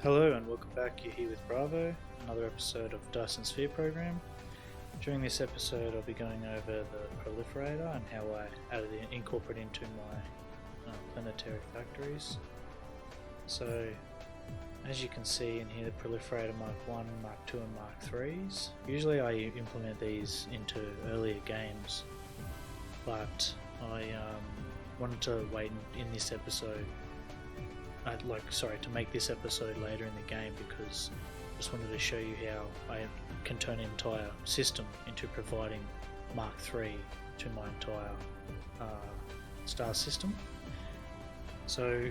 Hello and welcome back, you're here with Bravo, another episode of Dyson Sphere program. During this episode I'll be going over the Proliferator and how I incorporate into my planetary factories. So as you can see in here, the Proliferator Mark 1, Mark 2 and Mark 3s. Usually I implement these into earlier games, but I wanted to wait in this episode to make this episode later in the game because I just wanted to show you how I can turn an entire system into providing Mark III to my entire star system. So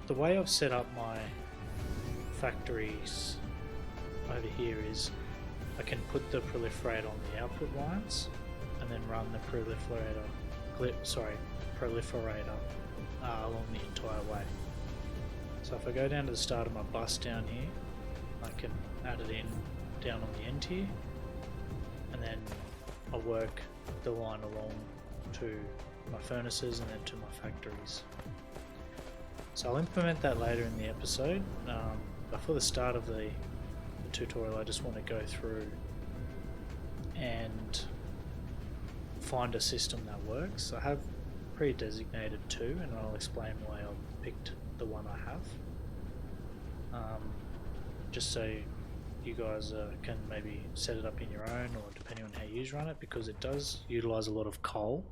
the way I've set up my factories over here is I can put the Proliferator on the output lines and then run the Proliferator along the entire way. So if I go down to the start of my bus down here, I can add it in down on the end here, and then I'll work the line along to my furnaces and then to my factories. So I'll implement that later in the episode. Before the start of the tutorial, I just want to go through and find a system that works. I have pre-designated two, and I'll explain why I picked the one I have, just so you guys can maybe set it up in your own, or depending on how you run it, because it does utilize a lot of coal,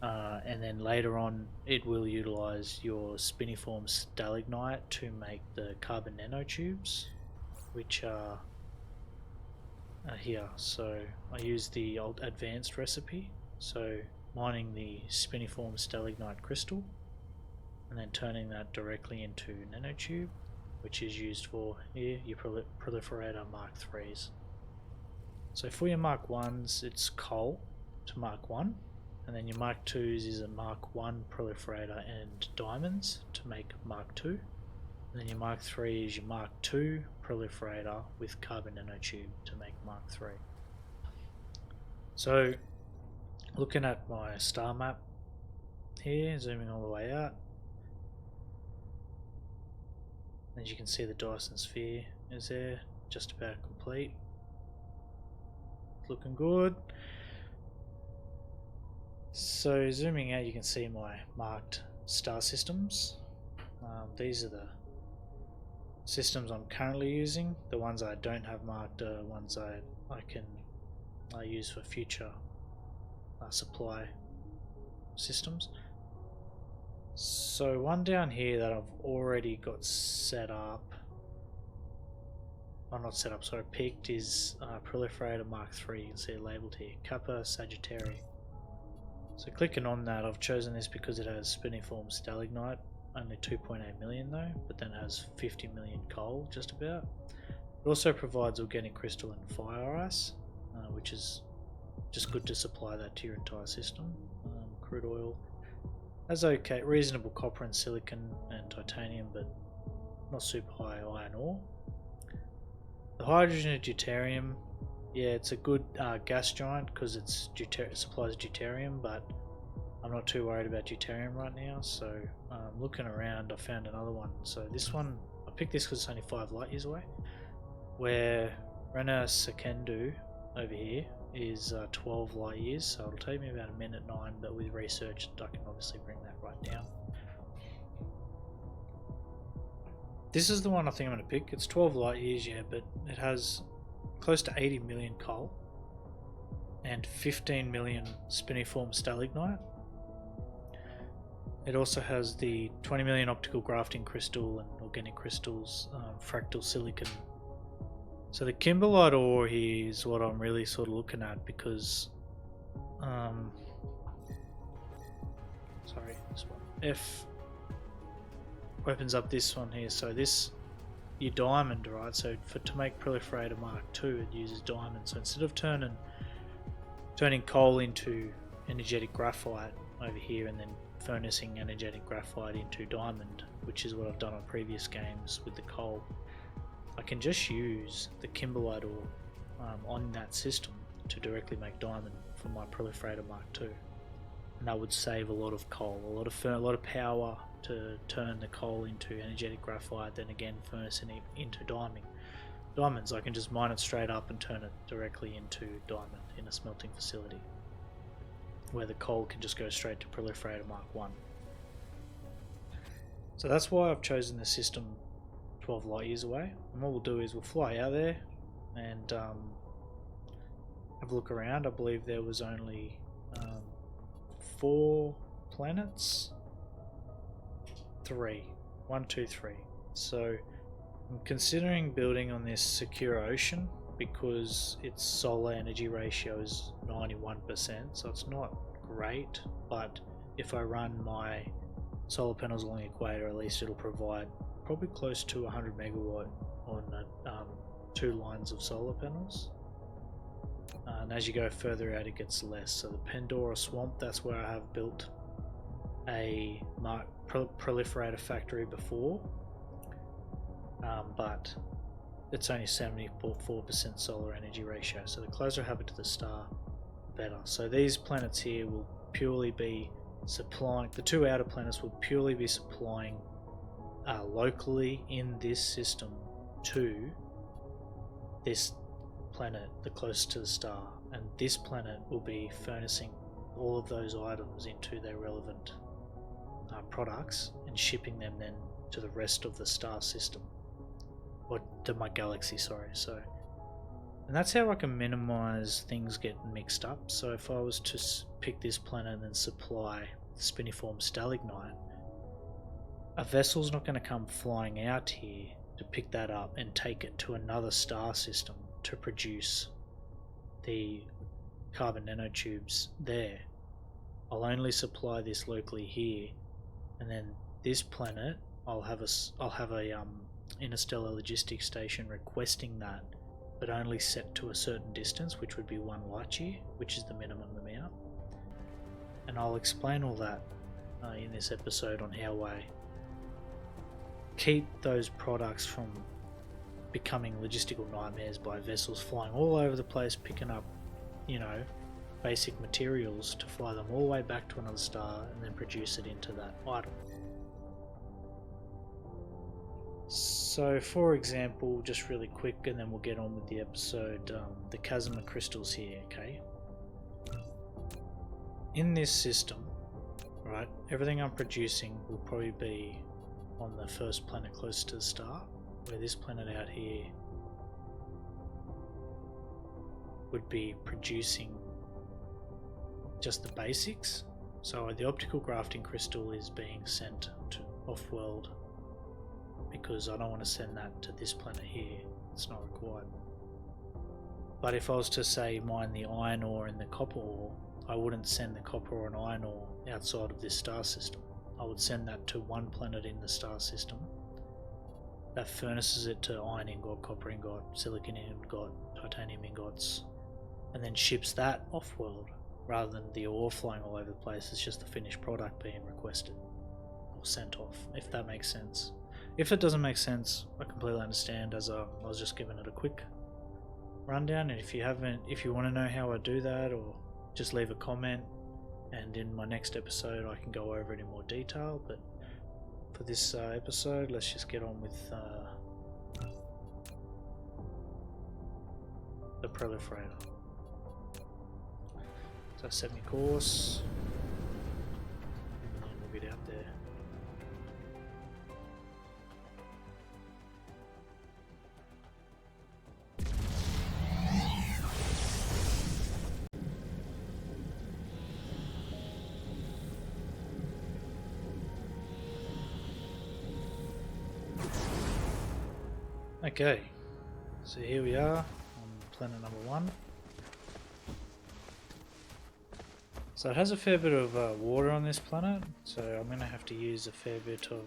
and then later on it will utilize your spiniform stalagnite to make the carbon nanotubes, which are here. So I use the old advanced recipe, so mining the spiniform stalagnite crystal and then turning that directly into nanotube, which is used for here your Proliferator Mark 3s. So for your Mark 1s it's coal to Mark 1, and then your Mark 2s is a Mark 1 Proliferator and diamonds to make Mark 2, and then your Mark 3 is your Mark 2 Proliferator with carbon nanotube to make Mark 3. So looking at my star map here, zooming all the way out, as you can see the Dyson sphere is there, just about complete, looking good. So zooming out you can see my marked star systems. These are the systems I'm currently using. The ones I don't have marked are ones I can use for future supply systems. So one down here that I've already got set up, picked, is Proliferator Mark 3. You can see it labelled here, Kappa Sagittari. So clicking on that, I've chosen this because it has spiniform stalagnite, only 2.8 million though, but then it has 50 million coal just about. It also provides organic crystal and fire ice, which is just good to supply that to your entire system. Crude oil has okay, reasonable copper and silicon and titanium, but not super high iron ore. The hydrogen and deuterium, yeah, it's a good gas giant because it supplies deuterium, but I'm not too worried about deuterium right now. So looking around, I found another one. So this one, I picked this because it's only 5 light years away, where Rena Sekendu over here is 12 light years, so it'll take me about a minute 9, but with research I can obviously bring that right down. This is the one I think I'm going to pick. It's 12 light years, yeah, but it has close to 80 million coal and 15 million spiniform stalagnite. It also has the 20 million optical grafting crystal and organic crystals, fractal silicon. So the kimberlite ore here is what I'm really sort of looking at, because this one F opens up this one here. So this, your diamond, right? So to make Proliferator Mark II, it uses diamond. So instead of turning coal into energetic graphite over here and then furnacing energetic graphite into diamond, which is what I've done on previous games with the coal, I can just use the kimberlite ore on that system to directly make diamond for my Proliferator Mark II, and that would save a lot of coal, a lot of power, to turn the coal into energetic graphite, then again furnacing it into diamonds. I can just mine it straight up and turn it directly into diamond in a smelting facility, where the coal can just go straight to Proliferator Mark 1. So that's why I've chosen the system 12 light years away. And what we'll do is we'll fly out there and have a look around. I believe there was only 4 planets. 3. 1, 2, 3. So I'm considering building on this secure ocean because its solar energy ratio is 91%, so it's not great, but if I run my solar panels along the equator, at least it'll provide probably close to 100 megawatt on 2 lines of solar panels. And as you go further out, it gets less. So the Pandora Swamp, that's where I have built a proliferator factory before, but it's only 74% solar energy ratio. So the closer I have it to the star, the better. So these planets here will purely be supplying, the 2 outer planets will purely be supplying locally in this system to this planet, the closest to the star, and this planet will be furnacing all of those items into their relevant products and shipping them then to the rest of the star system, or to my galaxy, sorry. So, and that's how I can minimize things getting mixed up. So if I was to pick this planet and then supply spiniform stalagnite, a vessel's not going to come flying out here to pick that up and take it to another star system to produce the carbon nanotubes there. I'll only supply this locally here, and then this planet I'll have a interstellar logistics station requesting that, but only set to a certain distance, which would be 1 light year, which is the minimum amount. And I'll explain all that in this episode on how I keep those products from becoming logistical nightmares by vessels flying all over the place, picking up, you know, basic materials to fly them all the way back to another star and then produce it into that item. So for example, just really quick and then we'll get on with the episode, the Chasm of crystals here, okay? In this system, right, everything I'm producing will probably be on the first planet closest to the star, where this planet out here would be producing just the basics. So the optical grafting crystal is being sent to off-world because I don't want to send that to this planet here, it's not required. But if I was to say mine the iron ore and the copper ore, I wouldn't send the copper ore and iron ore outside of this star system. I would send that to one planet in the star system that furnaces it to iron ingot, copper ingot, silicon ingot, titanium ingots, and then ships that off-world rather than the ore flying all over the place. It's just the finished product being requested or sent off, if that makes sense. If it doesn't make sense, I completely understand, as I was just giving it a quick rundown. And if you want to know how I do that, or just leave a comment, and in my next episode I can go over it in more detail. But for this episode, let's just get on with the Proliferator. So set me course, and then we'll get out there. Okay, so here we are on planet number 1. So it has a fair bit of water on this planet, so I'm going to have to use a fair bit of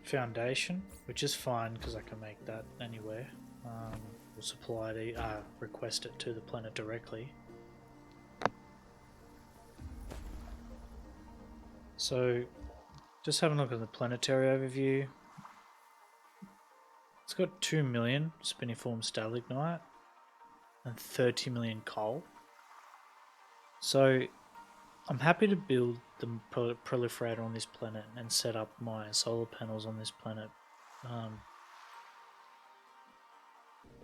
foundation, which is fine because I can make that anywhere. We'll supply it, request it to the planet directly. So just having a look at the planetary overview. It's got 2 million spiniform stalagnite and 30 million coal. So I'm happy to build the proliferator on this planet and set up my solar panels on this planet,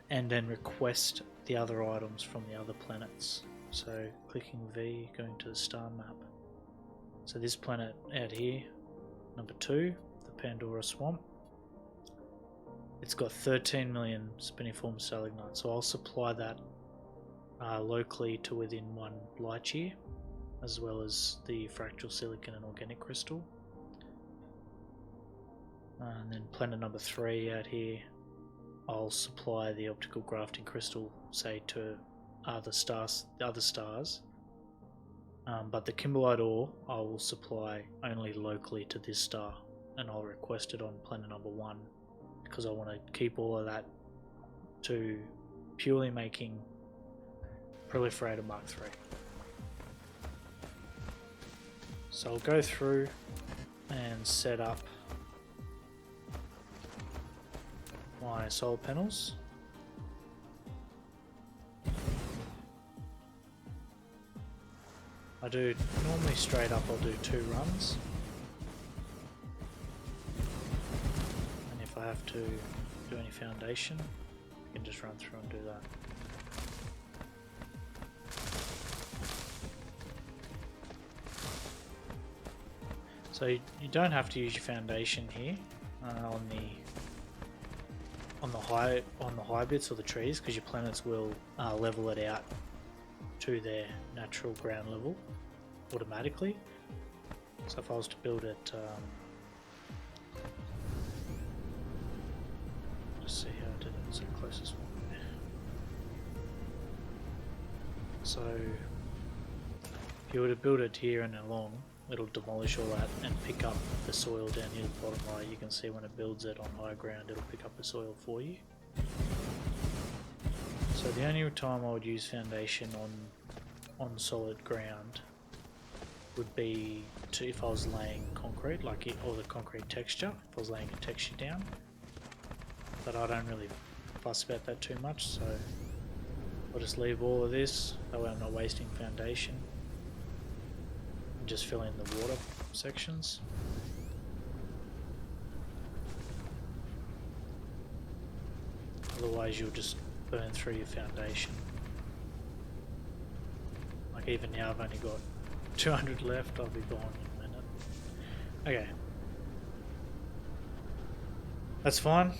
and then request the other items from the other planets. So clicking V, going to the star map. So this planet out here, number 2, the Pandora Swamp, it's got 13 million spiniform stalagmites, so I'll supply that locally to within 1 light year, as well as the fractal silicon and organic crystal. And then planet number 3 out here, I'll supply the optical grafting crystal, say, to the other stars, but the kimberlite ore I will supply only locally to this star, and I'll request it on planet number 1, because I want to keep all of that to purely making Proliferator MK3. So I'll go through and set up my solar panels. I do normally straight up, I'll do 2 runs, and if I have to do any foundation, I can just run through and do that. So you don't have to use your foundation here on the high bits or the trees, because your planets will level it out to their natural ground level automatically. So if I was to build it, just see how I did it. So closest one there. So if you were to build it here and along, it'll demolish all that and pick up the soil down here at the bottom right. You can see when it builds it on high ground, it'll pick up the soil for you. So the only time I would use foundation on solid ground would be if I was laying concrete, or the concrete texture, if I was laying a texture down. But I don't really fuss about that too much, so I'll just leave all of this, that way I'm not wasting foundation. And just fill in the water sections. Otherwise you'll just burn through your foundation. Like even now I've only got 200 left, I'll be gone in a minute. Okay. That's fine.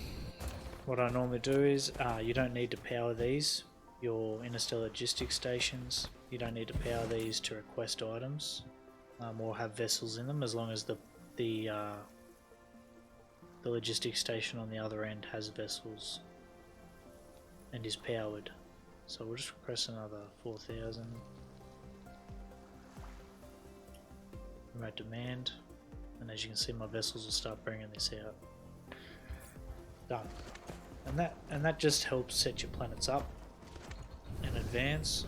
What I normally do is, you don't need to power these, your interstellar logistics stations. You don't need to power these to request items or have vessels in them, as long as the logistics station on the other end has vessels and is powered. So we'll just request another 4,000. Remote demand, and as you can see, my vessels will start bringing this out. Done. And that just helps set your planets up in advance,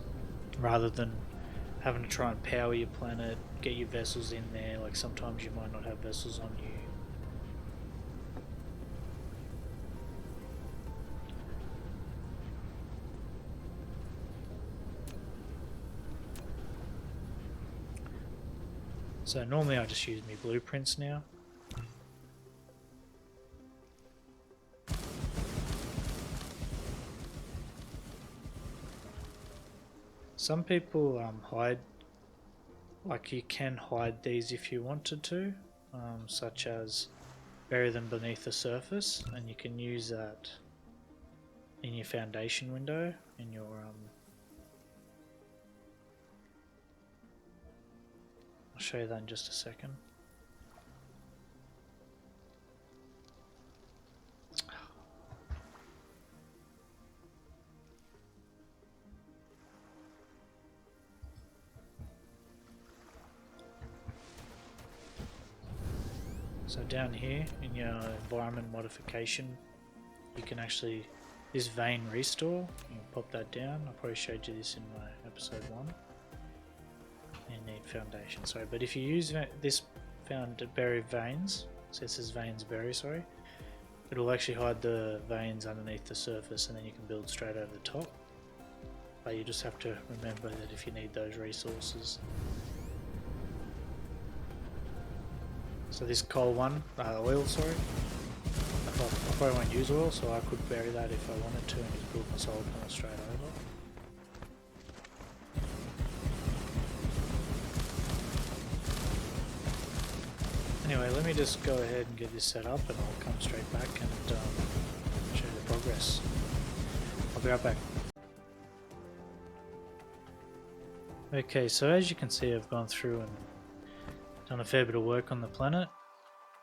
rather than having to try and power your planet, get your vessels in there. Like sometimes you might not have vessels on you. So normally I just use my blueprints now. Some people hide, like you can hide these if you wanted to, such as bury them beneath the surface, and you can use that in your foundation window, in your I'll show you that in just a second. So down here in your environment modification, you can actually, this vein restore, you can pop that down. I probably showed you this in my episode 1. You need foundation, sorry, but if you use this bury veins, so it says veins bury, sorry, it'll actually hide the veins underneath the surface, and then you can build straight over the top. But you just have to remember that if you need those resources, So this coal one, oil, sorry. I probably won't use oil, so I could bury that if I wanted to and just build my solar panel straight over. Anyway, let me just go ahead and get this set up and I'll come straight back and show you the progress. I'll be right back. Okay, so as you can see, I've gone through and done a fair bit of work on the planet,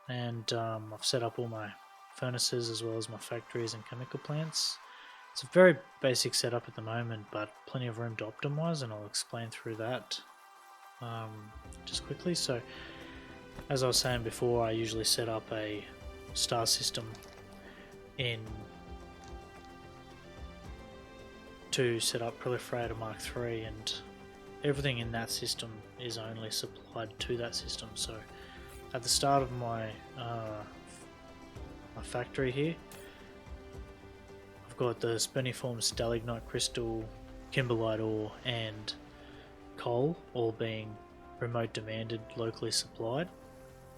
and I've set up all my furnaces as well as my factories and chemical plants. It's a very basic setup at the moment, but plenty of room to optimize, and I'll explain through that just quickly. So as I was saying before, I usually set up a star system to set up Proliferator MK3, and everything in that system is only supplied to that system. So at the start of my my factory here, I've got the spiniform stalagnite crystal, kimberlite ore and coal all being remote demanded, locally supplied.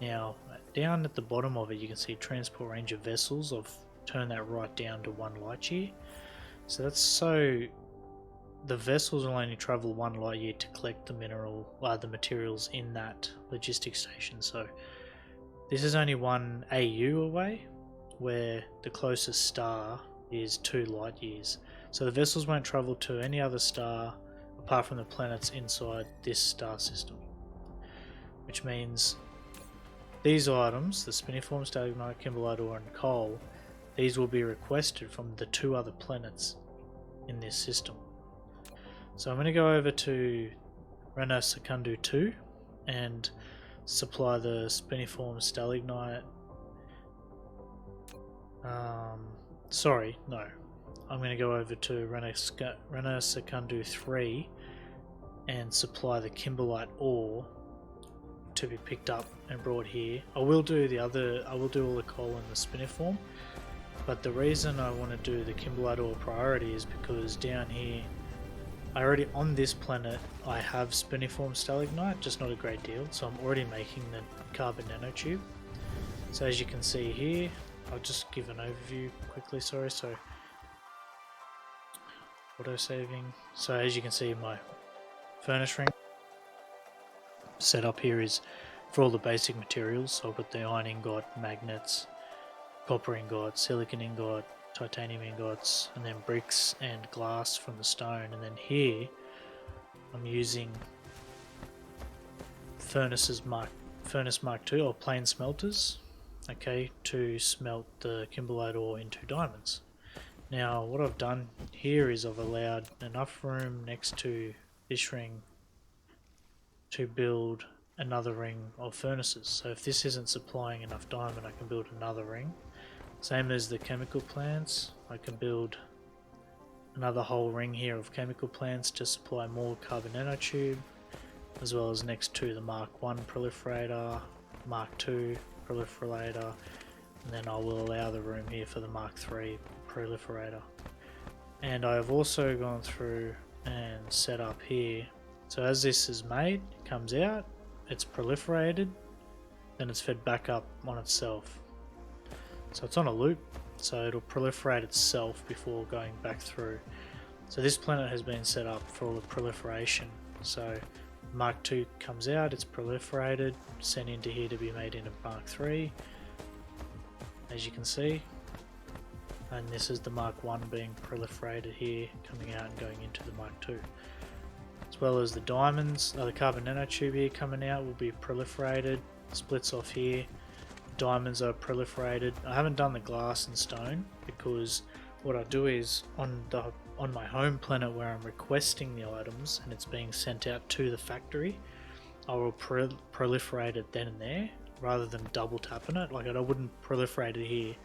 Now down at the bottom of it you can see transport range of vessels. I've turned that right down to 1 light year. So that's so the vessels will only travel 1 light year to collect the the materials in that logistics station. So this is only 1 AU away, where the closest star is 2 light years. So the vessels won't travel to any other star apart from the planets inside this star system, which means these items, the spiniform stalagnite, kimberlite ore and coal, these will be requested from the 2 other planets in this system. So I'm going to go over to Rena Secundu 2 and supply the spiniform stalagnite. Sorry, no. I'm going to go over to Rena Secundu 3 and supply the kimberlite ore to be picked up and brought here. I will do all the coal in the spiniform, but the reason I want to do the kimberlite ore priority is because down here, on this planet, I have spiniform stalagnite, just not a great deal, so I'm already making the carbon nanotube. So as you can see here, I'll just give an overview quickly, sorry. So auto saving. So as you can see, my furnace ring setup here is for all the basic materials. So I've got the iron ingot, magnets, copper ingot, silicon ingot, titanium ingots, and then bricks and glass from the stone. And then here I'm using furnace Mark 2 or plain smelters, okay, to smelt the kimberlite ore into diamonds. Now what I've done here is I've allowed enough room next to this ring to build another ring of furnaces. So if this isn't supplying enough diamond, I can build another ring. Same as the chemical plants, I can build another whole ring here of chemical plants to supply more carbon nanotube, as well as next to the Mark 1 proliferator, Mark 2 proliferator, and then I will allow the room here for the Mark 3 proliferator. And I have also gone through and set up here, so as this is made, it comes out, it's proliferated, then it's fed back up on itself. So it's on a loop, so it'll proliferate itself before going back through. So this planet has been set up for all the proliferation. So Mark 2 comes out, it's proliferated, sent into here to be made into Mark 3, as you can see. And this is the Mark 1 being proliferated here, coming out and going into the Mark 2. As well as the diamonds, the carbon nanotube here coming out will be proliferated, splits off here. Diamonds are proliferated. I haven't done the glass and stone because what I do is on my home planet where I'm requesting the items and it's being sent out to the factory, I will proliferate it then and there rather than double tapping it. Like I wouldn't proliferate it here,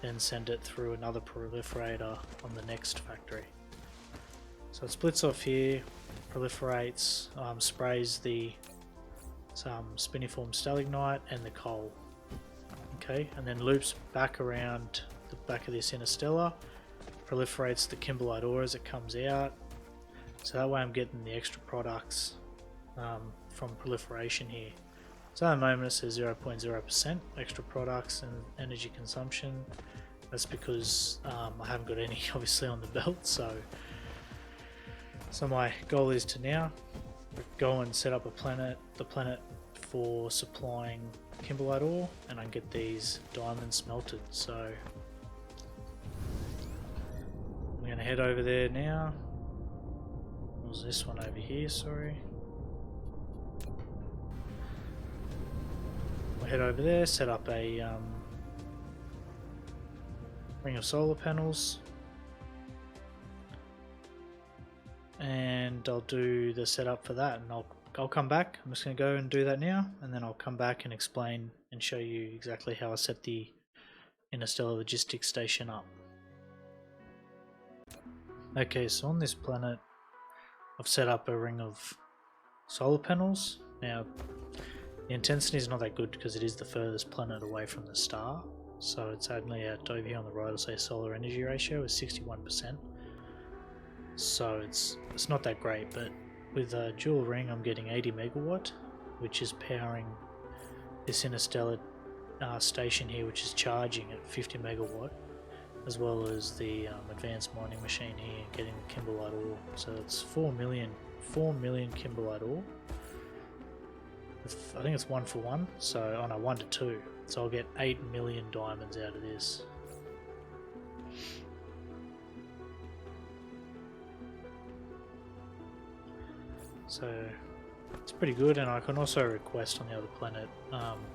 then send it through another proliferator on the next factory. So it splits off here, proliferates, sprays some spiniform stalagnite and the coal. Okay, and then loops back around the back of this interstellar, proliferates the kimberlite ore as it comes out. So that way I'm getting the extra products from proliferation here. So at the moment it says 0.0% extra products and energy consumption. That's because I haven't got any obviously on the belt, so my goal is to now go and set up the planet for supplying kimberlite ore, and I get these diamonds smelted. So I'm going to head over there now. What was this one over here? Sorry. We'll head over there, set up a ring of solar panels, and I'll do the setup for that, and I'll come back. I'm just going to go and do that now, and then I'll come back and explain and show you exactly how I set the interstellar logistics station up. Okay, so on this planet I've set up a ring of solar panels. Now the intensity is not that good because it is the furthest planet away from the star, so it's only at, over here on the right it'll say solar energy ratio is 61%, so it's not that great, but with a dual ring I'm getting 80 megawatt, which is powering this interstellar station here, which is charging at 50 megawatt, as well as the advanced mining machine here getting the kimberlite ore. So it's 4 million kimberlite ore. I think it's 1 for 1, so oh no, 1 to 2. So I'll get 8 million diamonds out of this. So it's pretty good, and I can also request on the other planet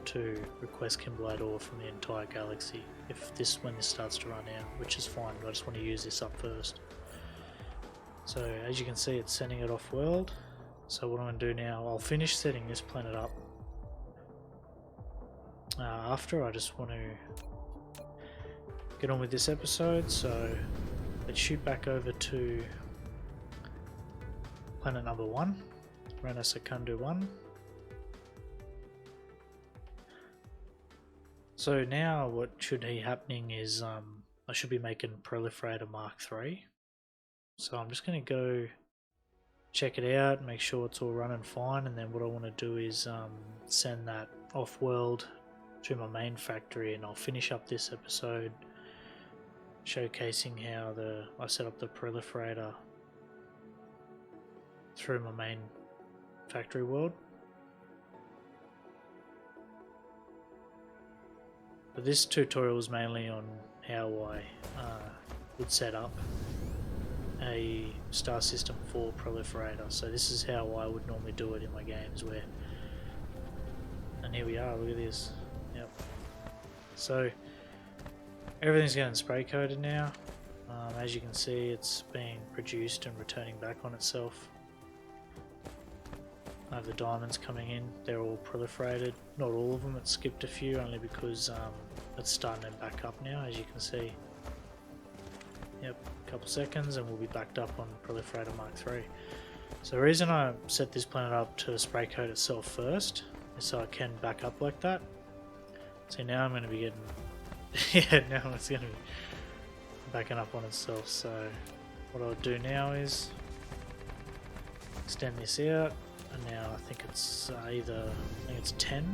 to request kimberlite ore from the entire galaxy when this starts to run out, which is fine, but I just want to use this up first. So as you can see, it's sending it off world. So what I'm going to do now, I'll finish setting this planet up. After, I just want to get on with this episode, so let's shoot back over to planet number 1, Rana Secundu 1. So now what should be happening is I should be making Proliferator MK3. So I'm just going to go check it out, make sure it's all running fine, and then what I want to do is send that off-world to my main factory, and I'll finish up this episode showcasing how I set up the Proliferator through my main factory world. But this tutorial is mainly on how I would set up a star system for Proliferator. So this is how I would normally do it in my games, and here we are, look at this. Yep. So everything's getting spray coated now. As you can see, it's being produced and returning back on itself. I have the diamonds coming in, they're all proliferated. Not all of them, it skipped a few only because it's starting to back up now, as you can see. Yep, a couple seconds and we'll be backed up on Proliferator MK3. So the reason I set this planet up to spray coat itself first is so I can back up like that. So now I'm going to be getting yeah, now it's going to be backing up on itself. So what I'll do now is extend this out, and now I think it's I think it's 10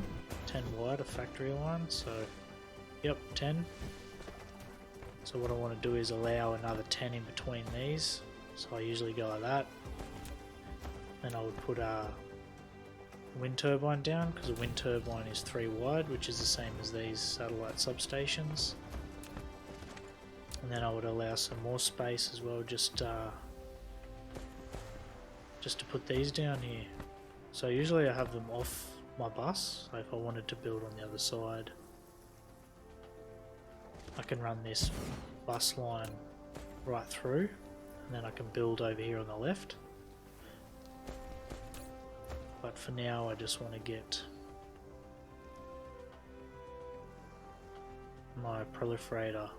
wide, a factory line. So yep, 10. So what I want to do is allow another 10 in between these. So I usually go like that. Then I would put a wind turbine down, because a wind turbine is 3 wide, which is the same as these satellite substations. And then I would allow some more space as well, just to put these down here. So usually I have them off my bus, so if I wanted to build on the other side, I can run this bus line right through, and then I can build over here on the left. But for now I just want to get my Proliferator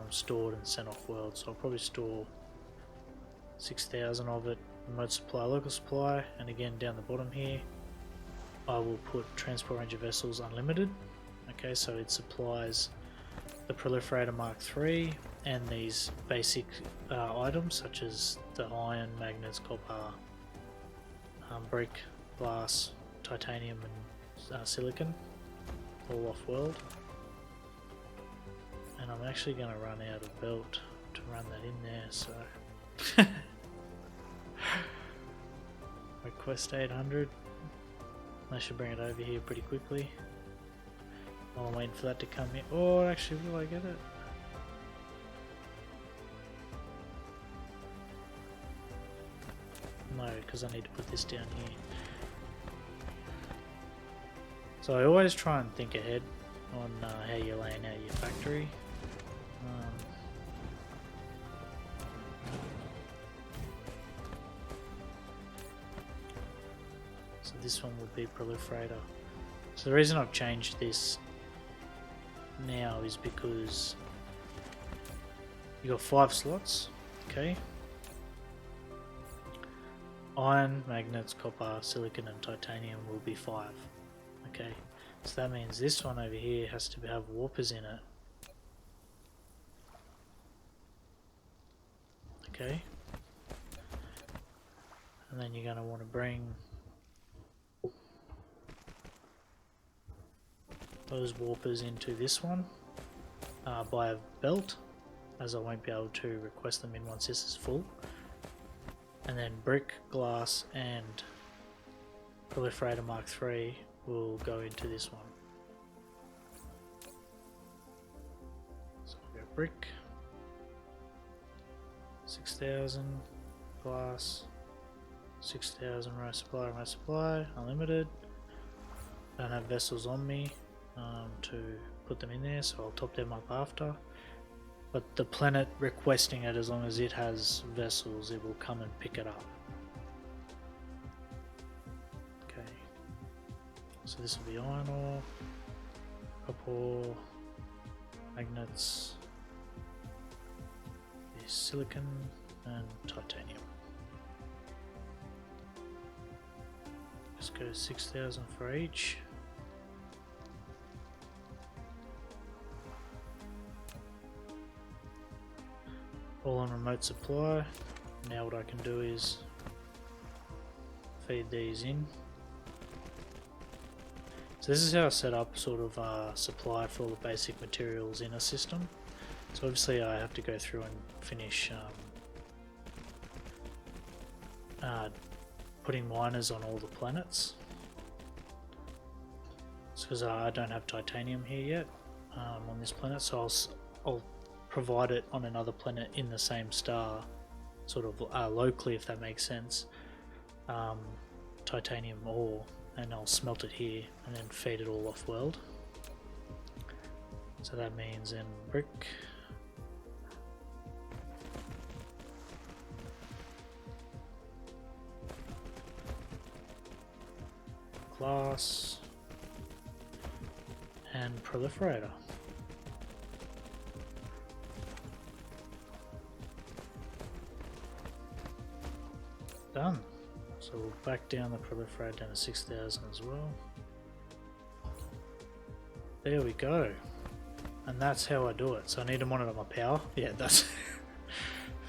stored and sent off world. So I'll probably store 6,000 of it, remote supply, local supply, and again down the bottom here I will put transport range of vessels unlimited. Okay, so it supplies the Proliferator MK3 and these basic items such as the iron, magnets, copper, brick, glass, titanium, and silicon, all off world. And I'm actually going to run out of belt to run that in there, so request 800. I should bring it over here pretty quickly while I'm waiting for that to come in. Oh, actually, will I get it? No, because I need to put this down here. So I always try and think ahead on how you're laying out your factory. So this one will be Proliferator. So the reason I've changed this now is because you got 5 slots, okay? Iron, magnets, copper, silicon and titanium will be 5. Okay, so that means this one over here has to have warpers in it. Okay. And then you're going to want to bring those warpers into this one by a belt, as I won't be able to request them in once this is full. And then brick, glass and Proliferator MK3 will go into this one. So we'll go brick, 6,000, glass, 6,000, row supply, unlimited. Don't have vessels on me to put them in there, so I'll top them up after. But the planet requesting it, as long as it has vessels, it will come and pick it up. Okay. So this will be iron ore, copper ore, magnets, silicon and titanium. Let's go 6,000 for each. All on remote supply. Now what I can do is feed these in. So this is how I set up sort of supply for all the basic materials in a system. So obviously I have to go through and finish putting miners on all the planets. It's because I don't have titanium here yet on this planet, so I'll provide it on another planet in the same star, sort of locally, if that makes sense, titanium ore, and I'll smelt it here and then feed it all off world. So that means in brick, glass and Proliferator. Done. So we'll back down the Proliferator down to 6,000 as well. There we go. And that's how I do it. So I need to monitor my power. Yeah, that's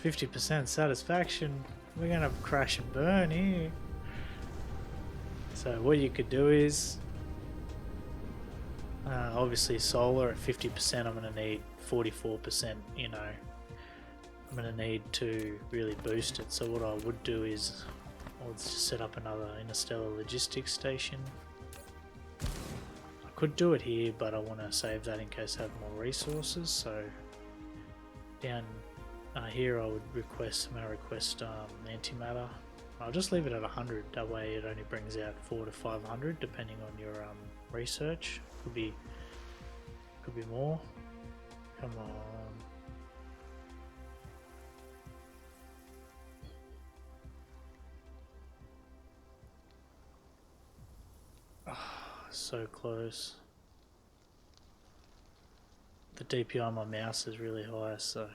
50% satisfaction. We're gonna crash and burn here. So what you could do is obviously solar at 50%. I'm gonna need 44%. You know, I'm going to need to really boost it. So what I would do is I'll just set up another interstellar logistics station. I could do it here, but I want to save that in case I have more resources. So down here I would request, I'm going to request antimatter. I'll just leave it at 100, that way it only brings out 400 to 500 depending on your research. Could be more. Come on. So close. The DPI on my mouse is really high, so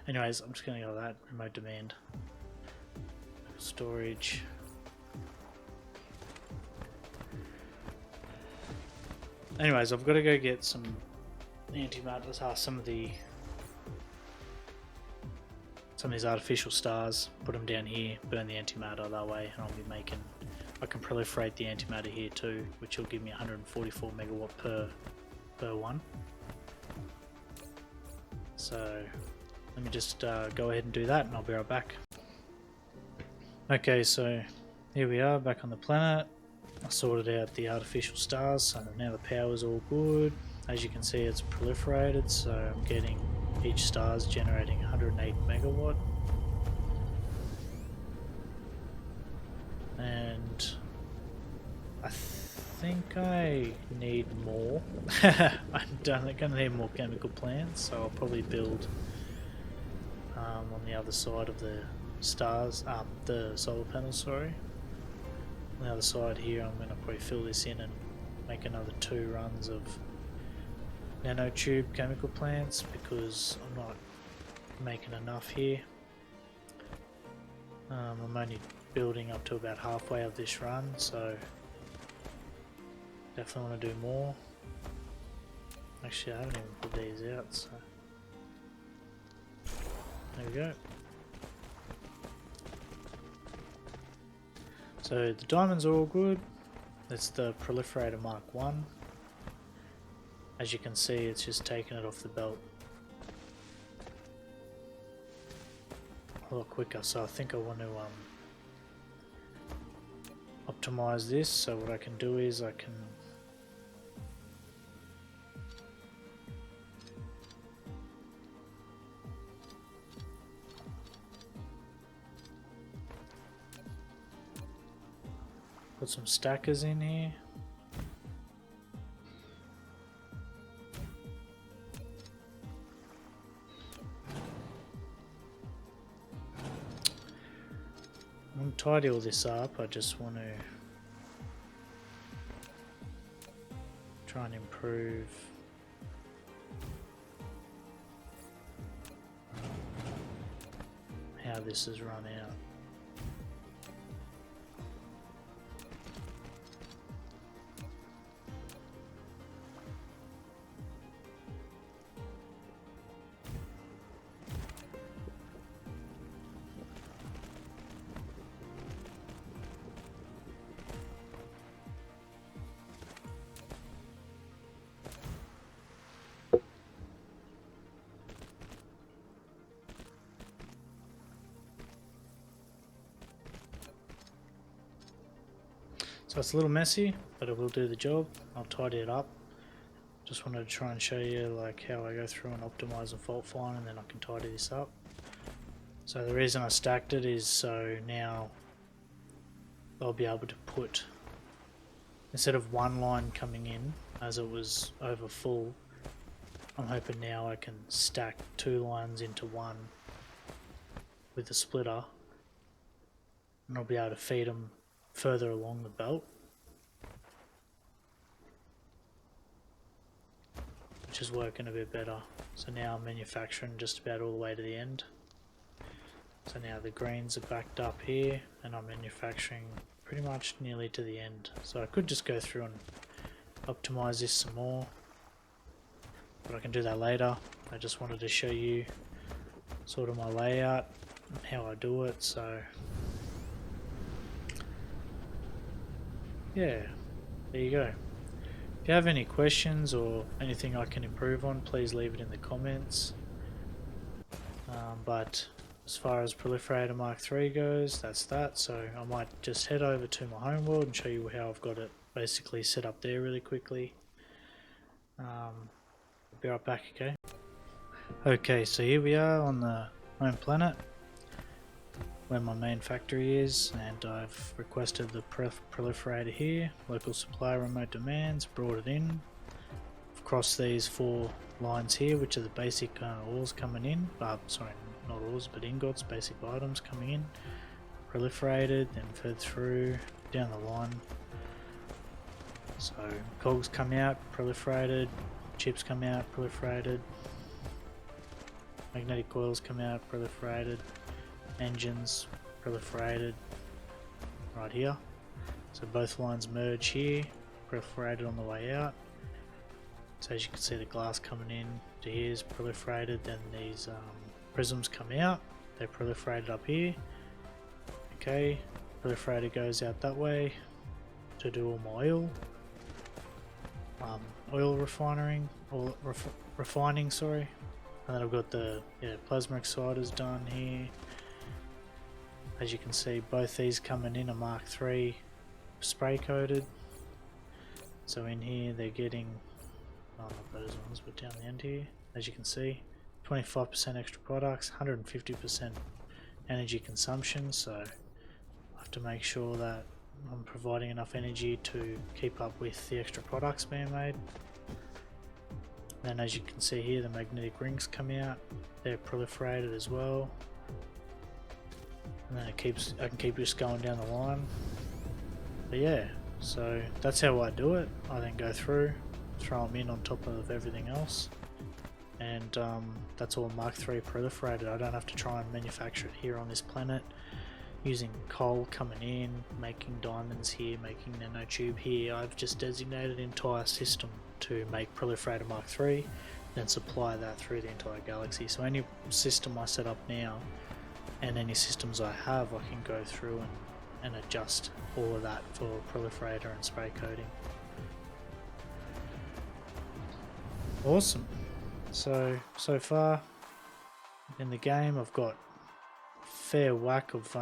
anyways, I'm just going to go with that. Remote demand, storage. Anyways, I've got to go get some antimatters, some of these artificial stars, put them down here, burn the antimatter that way, and I'll be making I can proliferate the antimatter here too, which will give me 144 megawatt per one. So let me just go ahead and do that and I'll be right back. Okay, so here we are back on the planet. I sorted out the artificial stars, so now the power's all good. As you can see, it's proliferated, so I'm getting each star's generating 108 megawatt. And I think I need more. I'm gonna need more chemical plants, so I'll probably build on the other side of the stars, the solar panels, sorry. On the other side here, I'm gonna probably fill this in and make another 2 runs of nanotube chemical plants because I'm not making enough here. I'm only building up to about halfway of this run, so definitely want to do more. Actually, I haven't even put these out, so there we go. So the diamonds are all good. That's the Proliferator Mark 1. As you can see, it's just taking it off the belt a lot quicker, so I think I want to optimize this. So what I can do is I can put some stackers in here. I'm going to tidy all this up. I just want to try and improve how this is run out. So it's a little messy, but it will do the job. I'll tidy it up. Just wanted to try and show you like how I go through and optimize and fault find, and then I can tidy this up. So the reason I stacked it is so now I'll be able to put, instead of one line coming in as it was over full, I'm hoping now I can stack 2 lines into one with the splitter, and I'll be able to feed them further along the belt, which is working a bit better. So now I'm manufacturing just about all the way to the end. So now the greens are backed up here and I'm manufacturing pretty much nearly to the end. So I could just go through and optimize this some more, but I can do that later. I just wanted to show you sort of my layout and how I do it. So yeah, there you go. If you have any questions or anything I can improve on, please leave it in the comments. But as far as Proliferator Mark 3 goes, that's that. So I might just head over to my home world and show you how I've got it basically set up there really quickly. I'll be right back, okay? Okay, so here we are on the home planet, where my main factory is, and I've requested the proliferator here, local supplier remote demands, brought it in. I've crossed these 4 lines here, which are the basic ores coming in, sorry, not ores but ingots, basic items coming in, proliferated, then fed through, down the line. So cogs come out, proliferated, chips come out, proliferated, magnetic coils come out, proliferated, engines proliferated right here. So both lines merge here, proliferated on the way out. So as you can see, the glass coming in to here is proliferated, then these prisms come out, they're proliferated up here. Okay, proliferator goes out that way, to do all my oil refining, refining, sorry. And then I've got the plasma exciders done here. As you can see, both these coming in are Mark III spray coated. So in here they're getting, not those ones, but down the end here, as you can see, 25% extra products, 150% energy consumption. So I have to make sure that I'm providing enough energy to keep up with the extra products being made. And as you can see here, the magnetic rings come out, they're proliferated as well. And then I can keep just going down the line. But yeah, so that's how I do it. I then go through, throw them in on top of everything else. And that's all Mark III proliferated. I don't have to try and manufacture it here on this planet using coal coming in, making diamonds here, making nanotube here. I've just designated an entire system to make Proliferator Mark III, then supply that through the entire galaxy. So any system I set up now and any systems I have, I can go through and adjust all of that for Proliferator and spray coating. Awesome. So far in the game I've got a fair whack of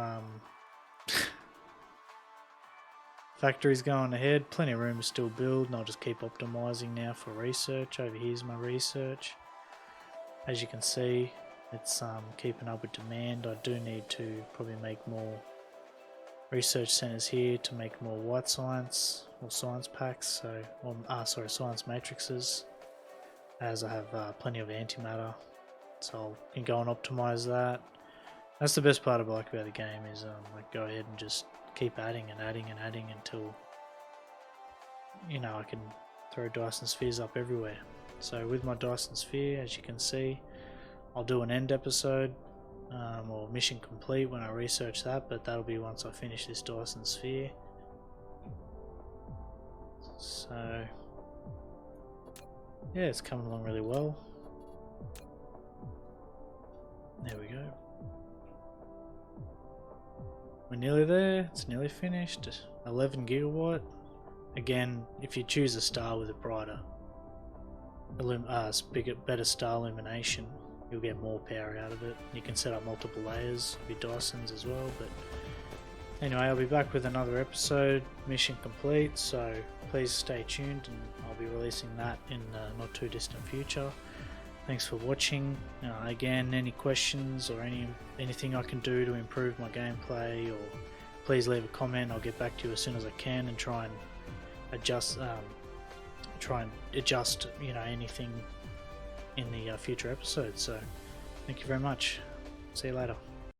factories going ahead, plenty of room to still build, and I'll just keep optimizing now for research. Over here's my research. As you can see, it's keeping up with demand. I do need to probably make more research centers here to make more white science or science packs, sorry, science matrices, as I have plenty of antimatter, so I can go and optimize that. That's the best part I like about the game, is like go ahead and just keep adding and adding and adding until, you know, I can throw Dyson spheres up everywhere. So with my Dyson sphere, as you can see, I'll do an end episode or mission complete when I research that, but that'll be once I finish this Dyson sphere. So yeah, it's coming along really well. There we go. We're nearly there, it's nearly finished. 11 gigawatt. Again, if you choose a star with a brighter, better star illumination, you'll get more power out of it. You can set up multiple layers with Dysons as well. But anyway, I'll be back with another episode, mission complete, so please stay tuned and I'll be releasing that in the not too distant future. Thanks for watching. Again, any questions or anything I can do to improve my gameplay, or please leave a comment. I'll get back to you as soon as I can and try and adjust, you know, anything in the future episodes. So thank you very much. See you later.